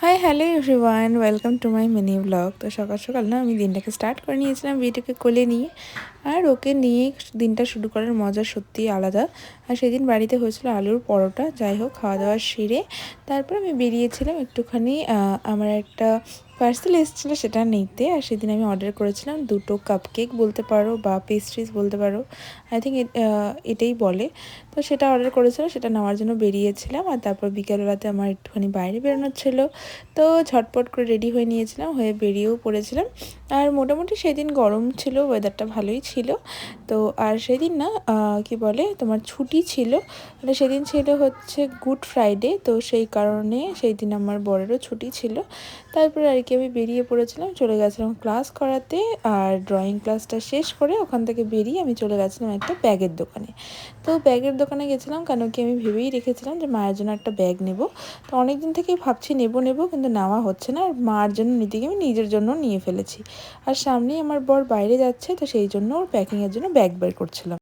Hi hello everyone, welcome to my mini blog. তো সকাল সকাল না আমি দিনটাকে স্টার্ট করে নিয়েছিলাম ভিডিওকে কোলে নিয়ে। আর ওকে নিয়ে দিনটা শুরু করার মজা সত্যিই আলাদা। আর সেদিন বাড়িতে হয়েছিল আলুর পরোটা। যাই হোক, খাওয়া দাওয়া সেরে তারপর আমি বেরিয়েছিলাম একটুখানি আমার একটা পার্সেল এসেছিলো সেটা নিতে। আর সেদিন আমি অর্ডার করেছিলাম দুটো কাপকেক বলতে পারো বা পেস্ট্রিজ বলতে পারো, আই থিঙ্ক এটাই বলে। তো সেটা অর্ডার করেছিলাম, সেটা নেওয়ার জন্য বেরিয়েছিলাম। আর তারপর বিকেলবেলাতে আমার একটুখানি বাইরে বেরোনোর ছিল, তো ঝটপট করে রেডি হয়ে নিয়েছিলাম, হয়ে বেরিয়েও পড়েছিলাম। আর মোটামুটি সেদিন গরম ছিল, ওয়েদারটা ভালোই ছিল। তো আর সেদিন না কি বলে তোমার ছুটি ছিল, মানে সেদিন ছিল হচ্ছে গুড ফ্রাইডে। তো সেই কারণে সেই দিন আমার বরেরও ছুটি ছিল। তারপরে আর কি আমি বেরিয়ে পড়েছিলাম, চলে গেছিলাম ক্লাস করাতে। আর ড্রয়িং ক্লাসটা শেষ করে ওখান থেকে বেরিয়ে আমি চলে গেছিলাম একটা ব্যাগের দোকানে। তো ব্যাগের দোকানে গেছিলাম কেন কি আমি ভেবেই রেখেছিলাম যে মায়ের জন্য একটা ব্যাগ নেব। তো অনেক দিন থেকেই ভাবছি নেব নেব, কিন্তু নেওয়া হচ্ছে না। আর মার জন্য নিতে গিয়ে আমি নিজের জন্য নিয়ে ফেলেছি। আর সামনেই আমার বর বাইরে যাচ্ছে, তো সেই জন্য ওর প্যাকিংয়ের জন্য ব্যাগ বের করছিলাম।